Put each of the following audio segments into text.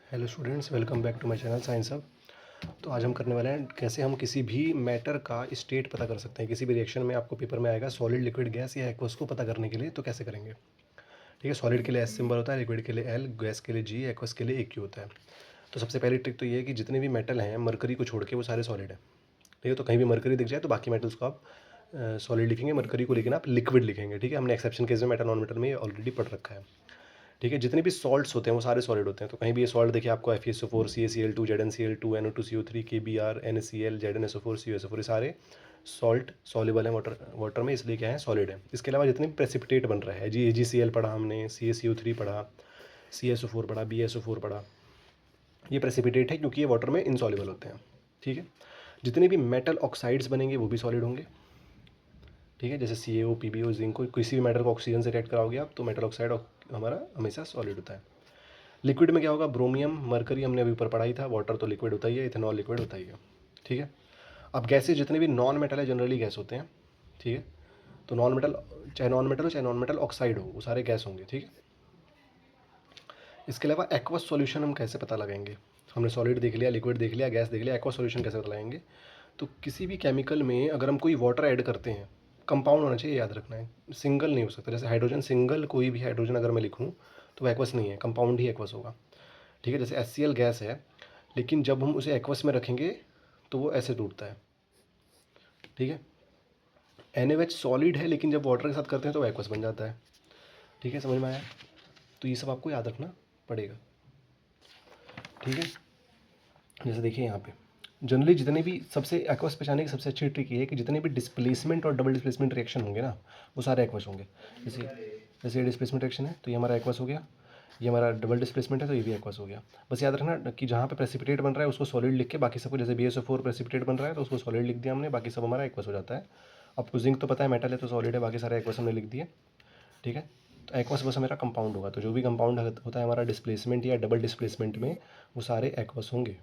Hello students, welcome back to my channel science hub. तो आज हम करने वाले हैं कैसे हम किसी भी मैटर का स्टेट पता कर सकते हैं। किसी भी रिएक्शन में आपको पेपर में आएगा सॉलिड, लिक्विड, गैस या एक्वस को पता करने के लिए, तो कैसे करेंगे। ठीक है, सॉलिड के लिए एस सिंबल होता है, लिक्विड के लिए एल, गैस के लिए जी, एक्वस के लिए ए क्यू होता है। तो सबसे पहली ट्रिक तो ये है कि जितने भी मेटल हैं मरकरी को छोड़ के वो सारे सॉलिड हैं। ठीक है, तो कहीं भी मरकरी दिख जाए तो बाकी मेटल्स को आप सॉलिड लिखेंगे, मरकरी को लेकिन आप लिक्विड लिखेंगे। ठीक है, हमने एक्सेप्शन केस में मेटल नॉन मेटल में ऑलरेडी पढ़ रखा है। ठीक है, जितने भी सॉल्ट्स होते हैं वो सारे सॉलिड होते हैं। तो कहीं भी ये सॉल्ट देखिए आपको FeSO4, CaCl2, ZnCl2, NO2CO3, KBr, NaCl, ZnSO4, CuSO4, ये सारे सॉल्ट सॉल्युबल हैं वाटर में, इसलिए क्या है, सॉलिड है। इसके अलावा जितने भी प्रेसिपिटेट बन रहा है, AgCl पढ़ा हमने, CaCO3 पढ़ा, CSO4 पढ़ा, BSO4 पढ़ा, ये प्रेसिपिटेट है क्योंकि ये वाटर में इनसॉल्युबल होते हैं। ठीक है, जितने भी मेटल ऑक्साइड्स बनेंगे वो भी सॉलिड होंगे। ठीक है, जैसे CaO, PbO, जिंक को किसी भी मेटल को ऑक्सीजन से रिएक्ट कराओगे आप तो मेटल ऑक्साइड हमारा हमेशा सॉलिड होता है। लिक्विड में क्या होगा, ब्रोमियम, मरकरी हमने अभी ऊपर पढ़ा ही था, वाटर तो लिक्विड होता ही है, इथेनॉल लिक्विड होता ही है। ठीक है, अब गैसेज जितने भी नॉन मेटल है जनरली गैस होते हैं। ठीक है, तो नॉन मेटल चाहे नॉन मेटल हो चाहे नॉन मेटल ऑक्साइड हो, वो सारे गैस होंगे। ठीक है, इसके अलावा एक्वस सॉल्यूशन हम कैसे पता लगाएंगे। हमने सॉलिड देख लिया, लिक्विड देख लिया, गैस देख लिया, एक्वस सॉल्यूशन कैसे पता लगाएंगे। तो किसी भी केमिकल में अगर हम कोई वाटर ऐड करते हैं, कंपाउंड होना चाहिए, याद रखना है, सिंगल नहीं हो सकता। जैसे हाइड्रोजन, सिंगल कोई भी हाइड्रोजन अगर मैं लिखूँ तो वो एक्वस नहीं है, कंपाउंड ही एक्वस होगा। ठीक है, जैसे HCl गैस है, लेकिन जब हम उसे एक्वस में रखेंगे तो वो ऐसे टूटता है। ठीक है, NaOH सॉलिड है, लेकिन जब वाटर के साथ करते हैं तो वो एक्वस बन जाता है। ठीक है, समझ में आया। तो ये सब आपको याद रखना पड़ेगा। ठीक है, जैसे देखिए यहाँ पे जनरली जितने भी सबसे एक्वस पहचानने की सबसे अच्छी ट्रिक ये है कि जितने भी डिस्प्लेसमेंट और डबल डिस्प्लेसमेंट रिएक्शन होंगे ना, वो सारे एक्वस होंगे। जैसे जैसे ये डिस्प्लेसमेंट रिएक्शन है तो ये हमारा एक्वस हो गया, ये हमारा डबल डिस्प्लेसमेंट है तो ये भी एक्वस हो गया। बस याद रखना कि जहाँ पे प्रेसिपिटेट बन रहा है उसको सॉलिड लिख के बाकी सबको, जैसे BSO4 प्रेसिपिटेट बन रहा है तो उसको सॉलिड लिख दिया हमने, बाकी सब हमारा एक्वस हो जाता है। आपको जिंक तो पता है मेटल है तो सॉलिड है, बाकी सारे एक्वस हमने लिख दिए। ठीक है, तो एक्वस बस हमारा कंपाउंड होगा। तो जो भी कंपाउंड होता है हमारा डिस्प्लेसमेंट या डबल डिस्प्लेसमेंट में, वो सारे एक्वस होंगे।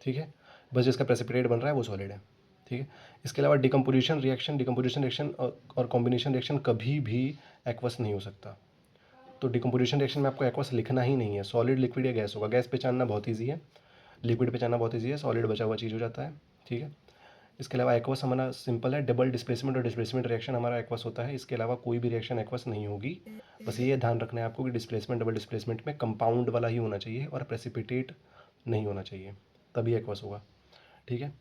ठीक है, बस जिसका प्रेसिपिटेट बन रहा है वो सॉलिड है। ठीक है, इसके अलावा डिकम्पोजिशन रिएक्शन और कॉम्बिनेशन रिएक्शन कभी भी एक्वस नहीं हो सकता। तो डिकम्पोजिशन रिएक्शन में आपको एक्वस लिखना ही नहीं है, सॉलिड, लिक्विड या गैस होगा। गैस पहचानना बहुत ईजी है, लिक्विड पहचानना बहुत ईजी है, सॉलिड बचा हुआ चीज़ हो जाता है। ठीक है, इसके अलावा एक्वस हमारा सिंपल है, डबल डिस्प्लेसमेंट और डिस्प्लेसमेंट रिएक्शन हमारा एक्वस होता है। इसके अलावा कोई भी रिएक्शन एक्वस नहीं होगी। बस ये ध्यान रखना है आपको कि डिस्प्लेसमेंट डबल डिस्प्लेसमेंट में कंपाउंड वाला ही होना चाहिए और प्रेसिपिटेट नहीं होना चाहिए, तभी एक्वस होगा। ठीक है,